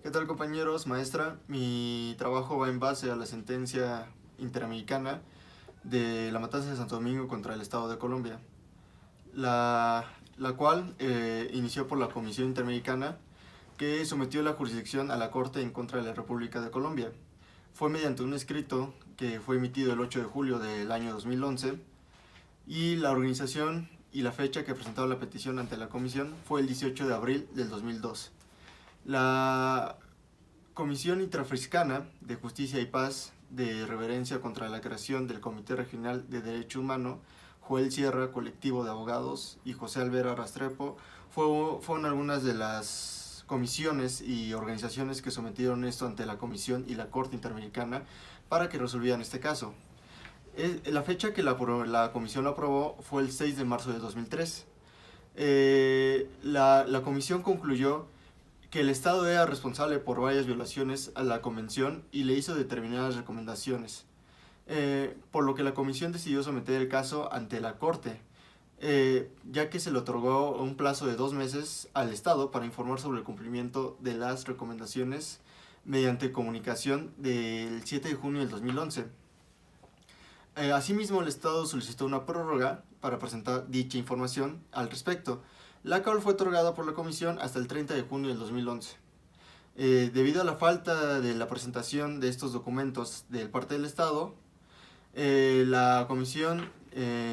¿Qué tal, compañeros? Maestra, mi trabajo va en base a la sentencia interamericana de la matanza de Santo Domingo contra el Estado de Colombia, la cual inició por la Comisión Interamericana que sometió la jurisdicción a la Corte en contra de la República de Colombia. Fue mediante un escrito que fue emitido el 8 de julio del año 2011 y la organización y la fecha que presentaba la petición ante la comisión fue el 18 de abril del 2002. La Comisión Intrafricana de Justicia y Paz de Reverencia contra la creación del Comité Regional de Derecho Humano, Joel Sierra, Colectivo de Abogados y José Alvera Rastrepo fueron algunas de las comisiones y organizaciones que sometieron esto ante la Comisión y la Corte Interamericana para que resolvieran este caso. La fecha que la Comisión lo aprobó fue el 6 de marzo de 2003. La Comisión concluyó que el Estado era responsable por varias violaciones a la Convención y le hizo determinadas recomendaciones, por lo que la Comisión decidió someter el caso ante la Corte, ya que se le otorgó un plazo de 2 meses al Estado para informar sobre el cumplimiento de las recomendaciones mediante comunicación del 7 de junio del 2011. Asimismo, el Estado solicitó una prórroga para presentar dicha información al respecto, la cual fue otorgada por la Comisión hasta el 30 de junio del 2011. Debido a la falta de la presentación de estos documentos de parte del Estado, la Comisión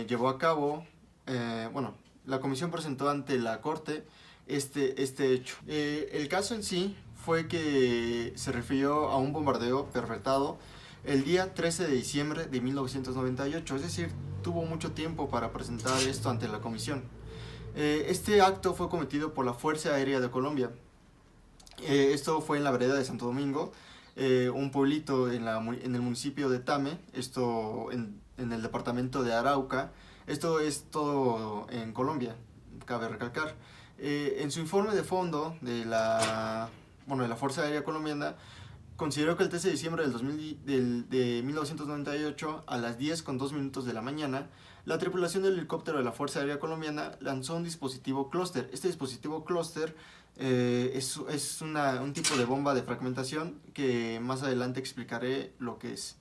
llevó a cabo, la Comisión presentó ante la Corte este hecho. El caso en sí fue que se refirió a un bombardeo perpetrado el día 13 de diciembre de 1998, es decir, tuvo mucho tiempo para presentar esto ante la Comisión. Este acto fue cometido por la Fuerza Aérea de Colombia. Esto fue en la vereda de Santo Domingo, un pueblito en el municipio de Tame, esto en el departamento de Arauca. Esto es todo en Colombia, cabe recalcar. En su informe de fondo de la Fuerza Aérea Colombiana, consideró que el 13 de diciembre de 1998, a las 10:02 de la mañana, la tripulación del helicóptero de la Fuerza Aérea Colombiana lanzó un dispositivo clúster. Este dispositivo clúster es un tipo de bomba de fragmentación que más adelante explicaré lo que es.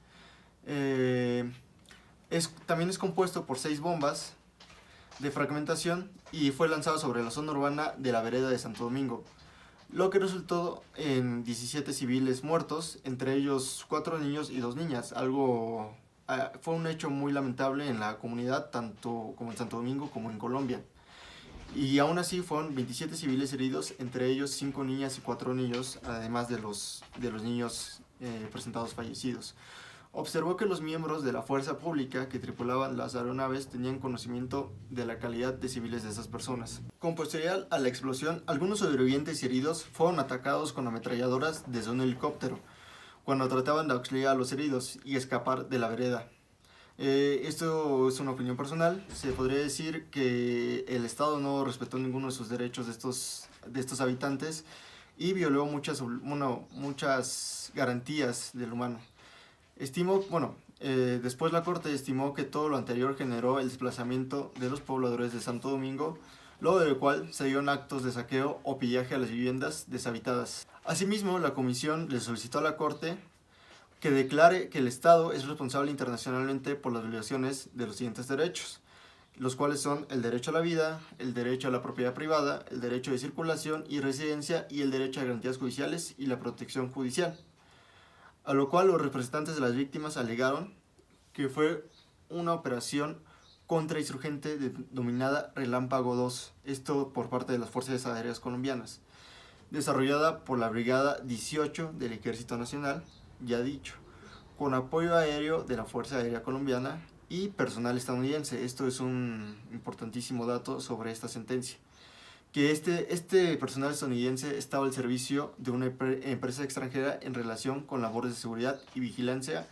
También es compuesto por 6 bombas de fragmentación y fue lanzado sobre la zona urbana de la vereda de Santo Domingo, lo que resultó en 17 civiles muertos, entre ellos 4 niños y 2 niñas. Fue un hecho muy lamentable en la comunidad, tanto como en Santo Domingo como en Colombia. Y aún así fueron 27 civiles heridos, entre ellos 5 niñas y 4 niños, además de los niños presentados fallecidos. Observó que los miembros de la fuerza pública que tripulaban las aeronaves tenían conocimiento de la calidad de civiles de esas personas. Con posterioridad a la explosión, algunos sobrevivientes y heridos fueron atacados con ametralladoras desde un helicóptero, cuando trataban de auxiliar a los heridos y escapar de la vereda. Esto es una opinión personal. Se podría decir que el Estado no respetó ninguno de sus derechos de estos habitantes y violó muchas garantías del humano. Después la Corte estimó que todo lo anterior generó el desplazamiento de los pobladores de Santo Domingo, luego del cual se dieron actos de saqueo o pillaje a las viviendas deshabitadas. Asimismo, la Comisión le solicitó a la Corte que declare que el Estado es responsable internacionalmente por las violaciones de los siguientes derechos, los cuales son el derecho a la vida, el derecho a la propiedad privada, el derecho de circulación y residencia y el derecho a garantías judiciales y la protección judicial. A lo cual los representantes de las víctimas alegaron que fue una operación contrainsurgente denominada Relámpago 2, esto por parte de las Fuerzas Aéreas Colombianas, desarrollada por la Brigada 18 del Ejército Nacional, ya dicho, con apoyo aéreo de la Fuerza Aérea Colombiana y personal estadounidense. Esto es un importantísimo dato sobre esta sentencia, que este personal estadounidense estaba al servicio de una empresa extranjera en relación con labores de seguridad y vigilancia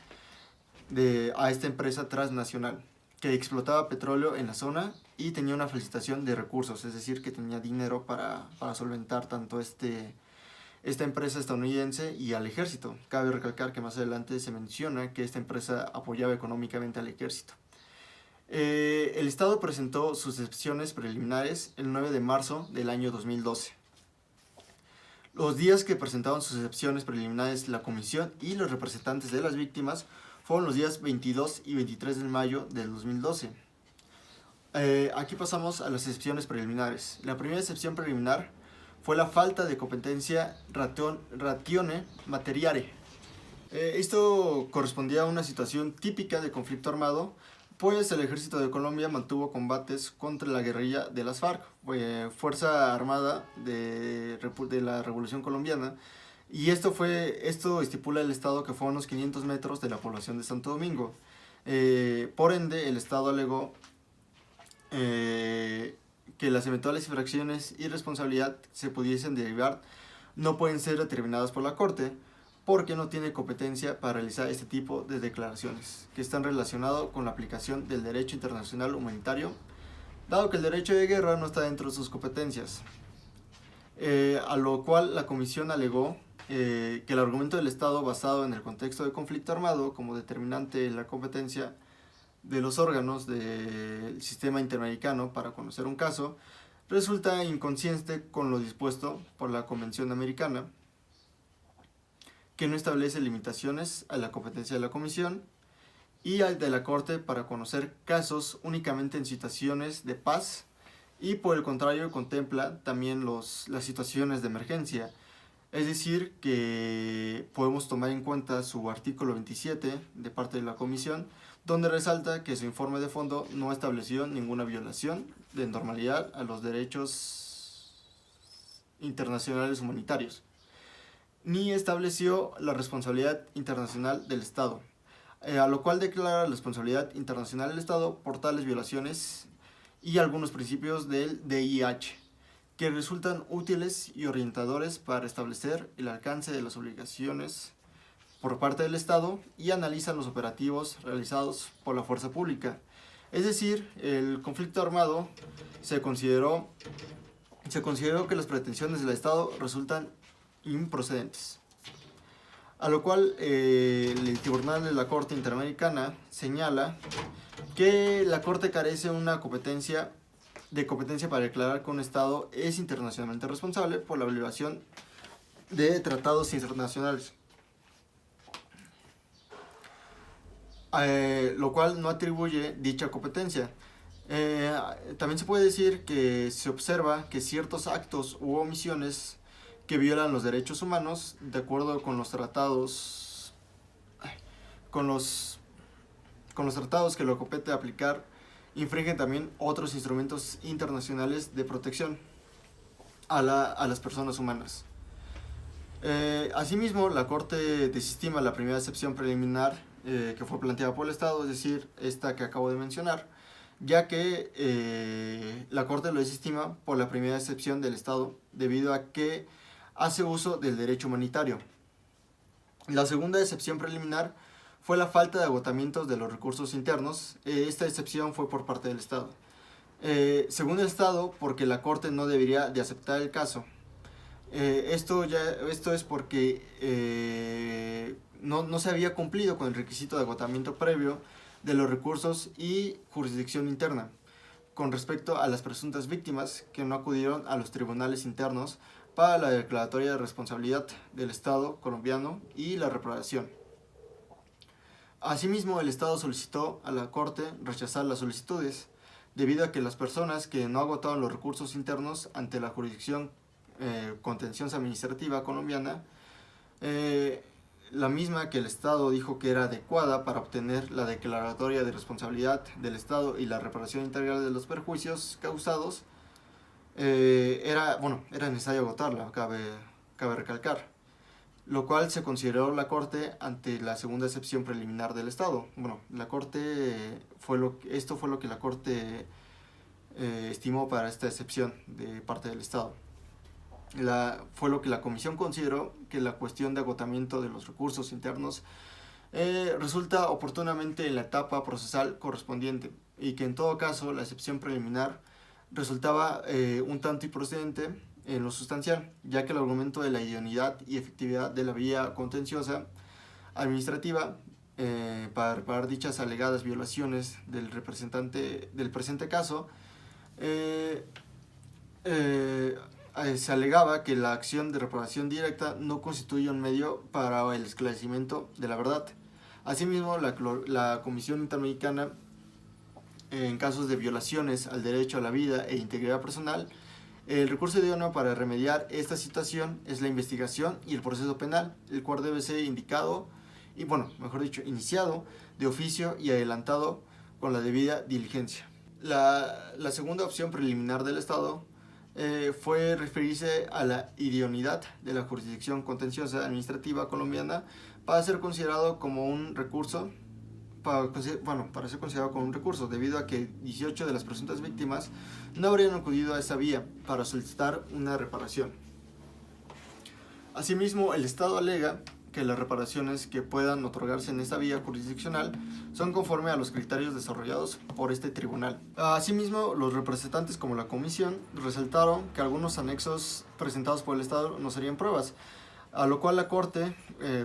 a esta empresa transnacional, que explotaba petróleo en la zona y tenía una felicitación de recursos, es decir, que tenía dinero para solventar tanto esta empresa estadounidense y al ejército. Cabe recalcar que más adelante se menciona que esta empresa apoyaba económicamente al ejército. El Estado presentó sus excepciones preliminares el 9 de marzo del año 2012. Los días que presentaron sus excepciones preliminares la comisión y los representantes de las víctimas fueron los días 22 y 23 de mayo del 2012. Aquí pasamos a las excepciones preliminares. La primera excepción preliminar fue la falta de competencia ratione materiare. Esto correspondía a una situación típica de conflicto armado, pues el ejército de Colombia mantuvo combates contra la guerrilla de las FARC, Fuerza Armada de la Revolución Colombiana, y esto estipula el Estado que fue a unos 500 metros de la población de Santo Domingo. Por ende, el Estado alegó que las eventuales infracciones y responsabilidad se pudiesen derivar no pueden ser determinadas por la Corte, porque no tiene competencia para realizar este tipo de declaraciones, que están relacionadas con la aplicación del derecho internacional humanitario, dado que el derecho de guerra no está dentro de sus competencias. A lo cual la comisión alegó que el argumento del Estado basado en el contexto de conflicto armado como determinante de la competencia de los órganos del sistema interamericano para conocer un caso resulta inconsciente con lo dispuesto por la Convención Americana, que no establece limitaciones a la competencia de la Comisión y de la Corte para conocer casos únicamente en situaciones de paz, y por el contrario contempla también las situaciones de emergencia. Es decir, que podemos tomar en cuenta su artículo 27 de parte de la Comisión, donde resalta que su informe de fondo no estableció ninguna violación de normalidad a los derechos internacionales humanitarios, ni estableció la responsabilidad internacional del Estado, a lo cual declara la responsabilidad internacional del Estado por tales violaciones y algunos principios del DIH, que resultan útiles y orientadores para establecer el alcance de las obligaciones por parte del Estado y analizan los operativos realizados por la fuerza pública. Es decir, el conflicto armado se consideró que las pretensiones del Estado resultan improcedentes. A lo cual el Tribunal de la Corte Interamericana señala que la Corte carece de una competencia para declarar que un Estado es internacionalmente responsable por la violación de tratados internacionales, lo cual no atribuye dicha competencia. También se puede decir que se observa que ciertos actos u omisiones que violan los derechos humanos, de acuerdo con los tratados, con los tratados que lo compete aplicar, infringen también otros instrumentos internacionales de protección a las personas humanas. Asimismo, la Corte desestima la primera excepción preliminar que fue planteada por el Estado, es decir, esta que acabo de mencionar, ya que la Corte lo desestima por la primera excepción del Estado, debido a que hace uso del derecho humanitario. La segunda excepción preliminar fue la falta de agotamientos de los recursos internos. Esta excepción fue por parte del Estado. Según el Estado, porque la Corte no debería de aceptar el caso. Esto es porque no se había cumplido con el requisito de agotamiento previo de los recursos y jurisdicción interna con respecto a las presuntas víctimas que no acudieron a los tribunales internos para la declaratoria de responsabilidad del Estado colombiano y la reparación. Asimismo, el Estado solicitó a la Corte rechazar las solicitudes, debido a que las personas que no agotaron los recursos internos ante la jurisdicción contenciosa administrativa colombiana, la misma que el Estado dijo que era adecuada para obtener la declaratoria de responsabilidad del Estado y la reparación integral de los perjuicios causados, era necesario agotarla, cabe recalcar, lo cual se consideró la Corte ante la segunda excepción preliminar del Estado. Esto fue lo que la Corte estimó para esta excepción de parte del Estado. Fue lo que la Comisión consideró, que la cuestión de agotamiento de los recursos internos resulta oportunamente en la etapa procesal correspondiente, y que en todo caso la excepción preliminar resultaba un tanto improcedente en lo sustancial, ya que el argumento de la idoneidad y efectividad de la vía contenciosa administrativa para reparar dichas alegadas violaciones del presente caso se alegaba que la acción de reparación directa no constituye un medio para el esclarecimiento de la verdad. Asimismo, la Comisión Interamericana, en casos de violaciones al derecho a la vida e integridad personal, el recurso idóneo para remediar esta situación es la investigación y el proceso penal, el cual debe ser indicado, y bueno, mejor dicho, iniciado de oficio y adelantado con la debida diligencia. La segunda opción preliminar del Estado fue referirse a la idoneidad de la jurisdicción contenciosa administrativa colombiana para ser considerado como un recurso, para ser considerado como un recurso, debido a que 18 de las presuntas víctimas no habrían acudido a esa vía para solicitar una reparación. Asimismo, el Estado alega que las reparaciones que puedan otorgarse en esta vía jurisdiccional son conforme a los criterios desarrollados por este tribunal. Asimismo, los representantes como la Comisión resaltaron que algunos anexos presentados por el Estado no serían pruebas, a lo cual la Corte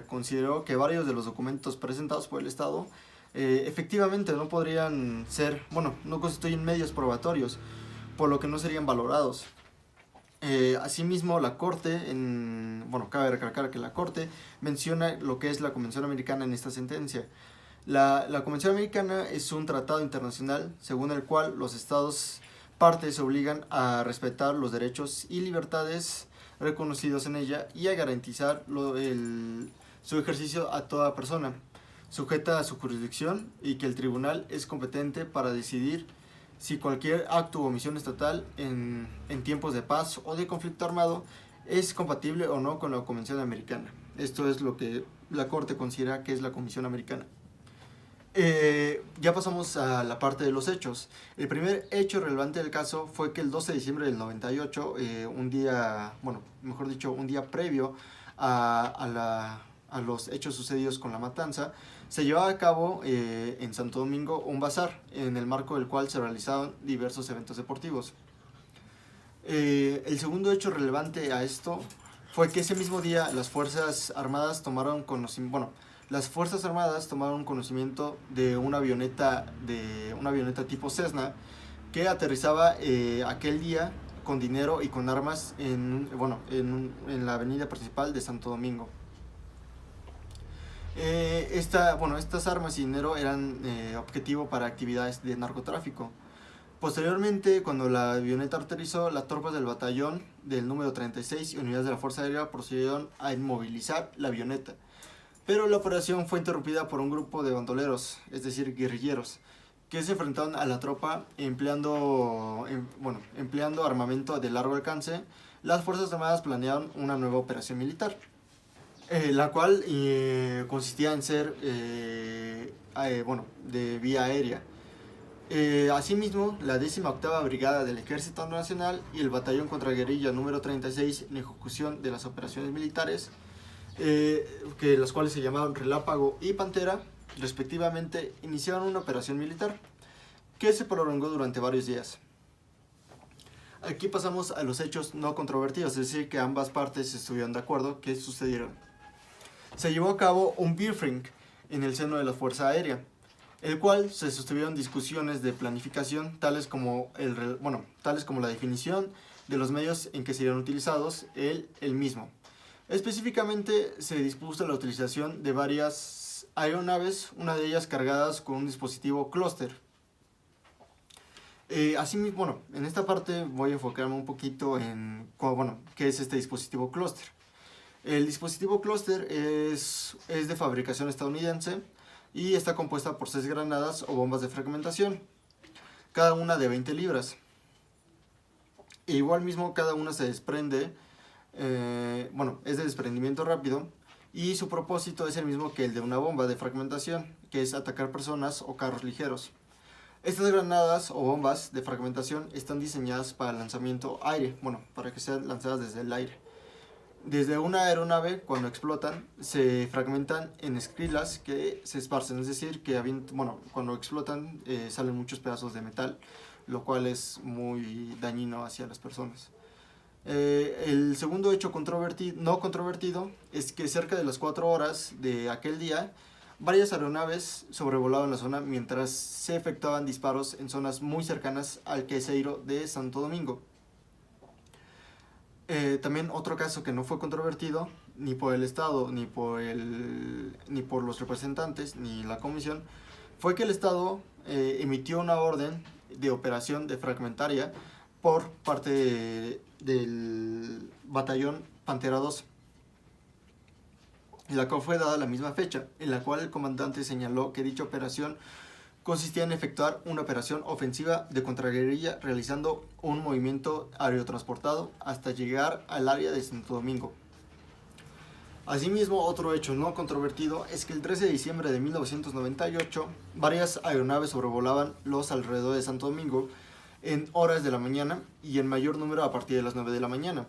consideró que varios de los documentos presentados por el Estado efectivamente no podrían ser, no constituyen medios probatorios, por lo que no serían valorados. Asimismo, la Corte, cabe recalcar que la Corte menciona lo que es la Convención Americana en esta sentencia. La Convención Americana es un tratado internacional según el cual los Estados partes se obligan a respetar los derechos y libertades reconocidos en ella y a garantizar su ejercicio a toda persona, sujeta a su jurisdicción, y que el tribunal es competente para decidir si cualquier acto o omisión estatal en tiempos de paz o de conflicto armado es compatible o no con la Convención Americana. Esto es lo que la Corte considera que es la Convención Americana. Ya pasamos a la parte de los hechos. El primer hecho relevante del caso fue que el 12 de diciembre del 98, un día previo a los hechos sucedidos con la matanza, se llevaba a cabo en Santo Domingo un bazar, en el marco del cual se realizaban diversos eventos deportivos. El segundo hecho relevante a esto fue que ese mismo día las Fuerzas Armadas tomaron conocimiento de una avioneta tipo Cessna que aterrizaba aquel día con dinero y con armas en la avenida principal de Santo Domingo. Estas armas y dinero eran objetivo para actividades de narcotráfico. Posteriormente, cuando la avioneta aterrizó, las tropas del batallón del número 36 y unidades de la Fuerza Aérea procedieron a inmovilizar la avioneta. Pero la operación fue interrumpida por un grupo de bandoleros, es decir, guerrilleros, que se enfrentaron a la tropa empleando armamento de largo alcance. Las Fuerzas Armadas planearon una nueva operación militar, la cual consistía en ser de vía aérea. Asimismo, la 18ª Brigada del Ejército Nacional y el Batallón Contraguerrilla número 36, en ejecución de las operaciones militares, las cuales se llamaban Relámpago y Pantera, respectivamente, iniciaron una operación militar que se prolongó durante varios días. Aquí pasamos a los hechos no controvertidos, es decir, que ambas partes estuvieron de acuerdo que sucedieron. Se llevó a cabo un briefing en el seno de la Fuerza Aérea, el cual se sostuvieron discusiones de planificación tales como la definición de los medios en que serían utilizados el mismo. Específicamente se dispuso la utilización de varias aeronaves, una de ellas cargadas con un dispositivo clúster. Asimismo, en esta parte voy a enfocarme un poquito en qué es este dispositivo clúster. El dispositivo clúster es de fabricación estadounidense y está compuesta por 6 granadas o bombas de fragmentación, cada una de 20 libras. Igual mismo, cada una se desprende, es de desprendimiento rápido, y su propósito es el mismo que el de una bomba de fragmentación, que es atacar personas o carros ligeros. Estas granadas o bombas de fragmentación están diseñadas para el lanzamiento aire, para que sean lanzadas desde el aire. Desde una aeronave, cuando explotan, se fragmentan en esquilas que se esparcen, es decir, que cuando explotan salen muchos pedazos de metal, lo cual es muy dañino hacia las personas. El segundo hecho no controvertido es que cerca de las 4 horas de aquel día, varias aeronaves sobrevolaban la zona mientras se efectuaban disparos en zonas muy cercanas al queseiro de Santo Domingo. También otro caso que no fue controvertido ni por el Estado, ni por los representantes, ni la comisión, fue que el Estado emitió una orden de operación de fragmentaria por parte del batallón Pantera 2, la cual fue dada la misma fecha, en la cual el comandante señaló que dicha operación consistía en efectuar una operación ofensiva de contraguerrilla realizando un movimiento aerotransportado hasta llegar al área de Santo Domingo. Asimismo, otro hecho no controvertido es que el 13 de diciembre de 1998 varias aeronaves sobrevolaban los alrededores de Santo Domingo en horas de la mañana y en mayor número a partir de las 9 de la mañana.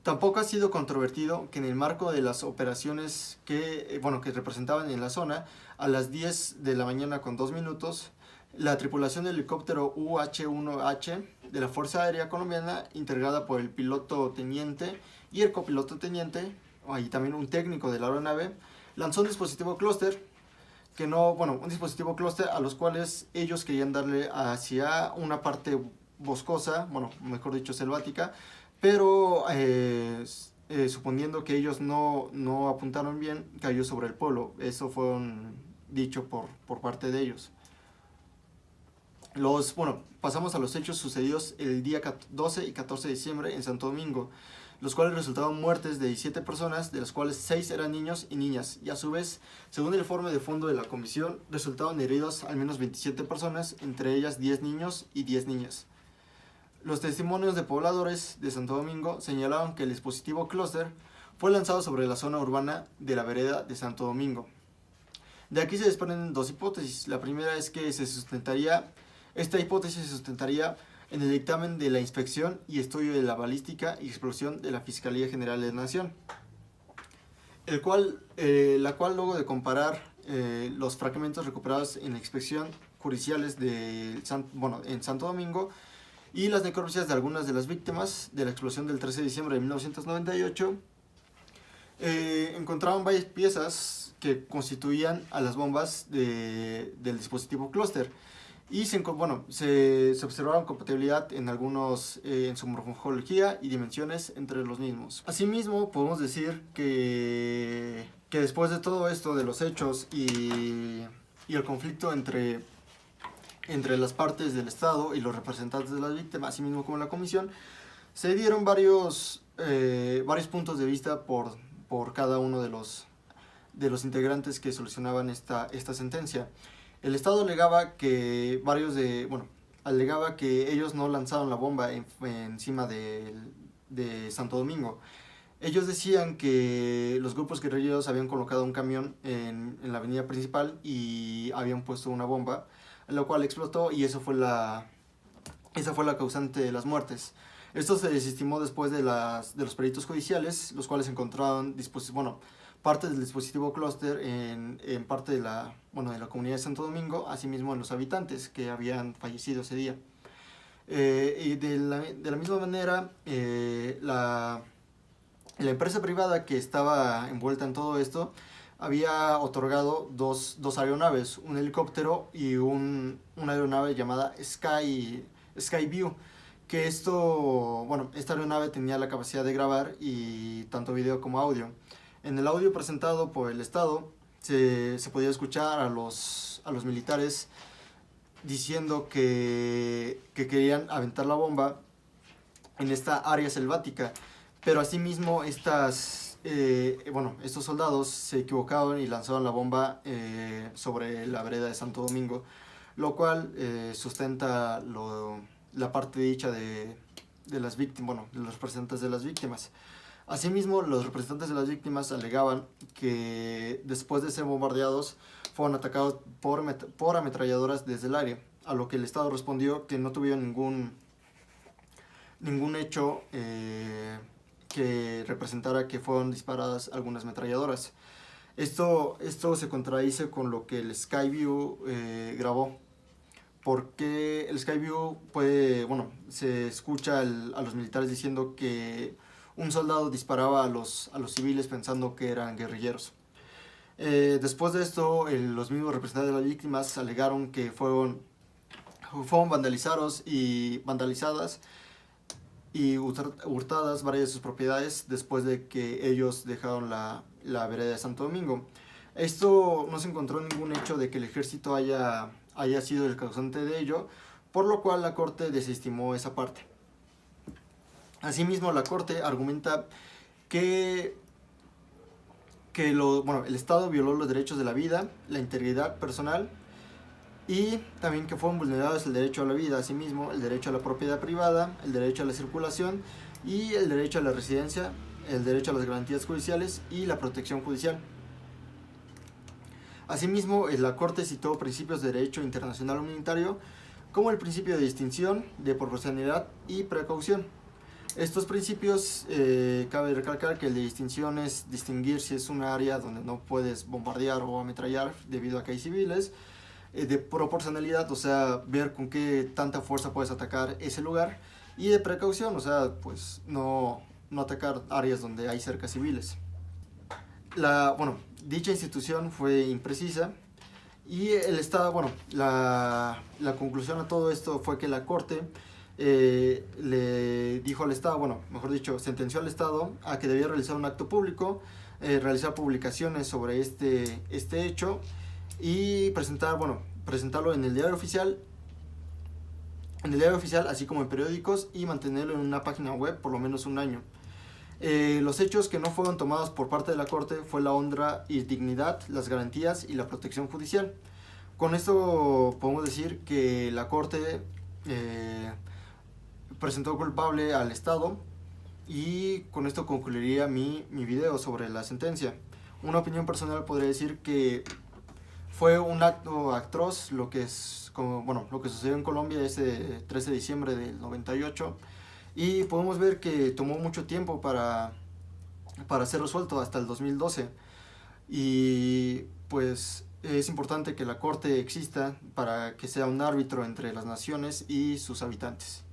Tampoco ha sido controvertido que en el marco de las operaciones que representaban en la zona, a las 10 de la mañana con 2 minutos, la tripulación del helicóptero UH-1H de la Fuerza Aérea Colombiana, integrada por el piloto teniente y el copiloto teniente, y también un técnico de la aeronave, lanzó un dispositivo clúster, un dispositivo clúster a los cuales ellos querían darle hacia una parte boscosa, mejor dicho selvática, pero suponiendo que ellos no apuntaron bien, cayó sobre el pueblo. Eso fue dicho por parte de ellos. Pasamos a los hechos sucedidos el día 12 y 14 de diciembre en Santo Domingo, los cuales resultaron muertes de 17 personas, de las cuales 6 eran niños y niñas, y a su vez, según el informe de fondo de la comisión, resultaron heridos al menos 27 personas, entre ellas 10 niños y 10 niñas. Los testimonios de pobladores de Santo Domingo señalaron que el dispositivo clúster fue lanzado sobre la zona urbana de la vereda de Santo Domingo. De aquí se desprenden dos hipótesis. La primera es que esta hipótesis se sustentaría en el dictamen de la Inspección y Estudio de la Balística y Explosión de la Fiscalía General de la Nación, la cual luego de comparar los fragmentos recuperados en la inspección judiciales en Santo Domingo y las necropsias de algunas de las víctimas de la explosión del 13 de diciembre de 1998, encontraron varias piezas que constituían a las bombas del dispositivo clúster y se observaron compatibilidad en algunos en su morfología y dimensiones entre los mismos. Asimismo, podemos decir que después de todo esto, de los hechos y el conflicto entre las partes del Estado y los representantes de las víctimas, así mismo como la comisión, se dieron varios puntos de vista por cada uno de los integrantes que solucionaban esta sentencia. El Estado alegaba que ellos no lanzaron la bomba encima de Santo Domingo. Ellos decían que los grupos guerrilleros habían colocado un camión en la avenida principal y habían puesto una bomba, lo cual explotó y esa fue la causante de las muertes. Esto se desestimó después de los peritos judiciales, los cuales encontraron partes del dispositivo clúster en parte de la comunidad de Santo Domingo, asimismo en los habitantes que habían fallecido ese día. Y de la misma manera, la empresa privada que estaba envuelta en todo esto había otorgado dos aeronaves, un helicóptero y una aeronave llamada Skyview, que esta aeronave tenía la capacidad de grabar y tanto video como audio. En el audio presentado por el Estado se podía escuchar a los militares diciendo que querían aventar la bomba en esta área selvática, pero asimismo estos soldados se equivocaron y lanzaron la bomba sobre la vereda de Santo Domingo, lo cual sustenta la parte dicha de las víctimas, de los representantes de las víctimas. Asimismo, los representantes de las víctimas alegaban que después de ser bombardeados fueron atacados por ametralladoras desde el aire, a lo que el Estado respondió que no tuvieron ningún hecho que representara que fueron disparadas algunas ametralladoras. Esto se contradice con lo que el Skyview grabó, porque el Skyview se escucha a los militares diciendo que un soldado disparaba a los civiles pensando que eran guerrilleros. Después de esto, los mismos representantes de las víctimas alegaron que fueron vandalizadas y hurtadas varias de sus propiedades después de que ellos dejaron la vereda de Santo Domingo. Esto no se encontró ningún hecho de que el ejército haya sido el causante de ello, por lo cual la Corte desestimó esa parte. Asimismo, la Corte argumenta que el Estado violó los derechos de la vida, la integridad personal y también que fueron vulnerados el derecho a la vida, asimismo el derecho a la propiedad privada, el derecho a la circulación y el derecho a la residencia, el derecho a las garantías judiciales y la protección judicial. Asimismo, la Corte citó principios de derecho internacional humanitario como el principio de distinción, de proporcionalidad y precaución. Estos principios, cabe recalcar que el de distinción es distinguir si es un área donde no puedes bombardear o ametrallar debido a que hay civiles, de proporcionalidad, o sea, ver con qué tanta fuerza puedes atacar ese lugar, y de precaución, o sea, pues no atacar áreas donde hay cerca civiles. Dicha institución fue imprecisa y el Estado, la conclusión a todo esto fue que la Corte le dijo al Estado, sentenció al Estado a que debía realizar un acto público, realizar publicaciones sobre este hecho y presentarlo en el diario oficial, así como en periódicos, y mantenerlo en una página web por lo menos un año. Los hechos que no fueron tomados por parte de la Corte fue la honra y dignidad, las garantías y la protección judicial. Con esto podemos decir que la Corte presentó culpable al Estado, y con esto concluiría mi video sobre la sentencia. Una opinión personal podría decir que fue un acto atroz lo que sucedió en Colombia ese 13 de diciembre del 98, y podemos ver que tomó mucho tiempo para ser resuelto, hasta el 2012, y pues es importante que la Corte exista para que sea un árbitro entre las naciones y sus habitantes.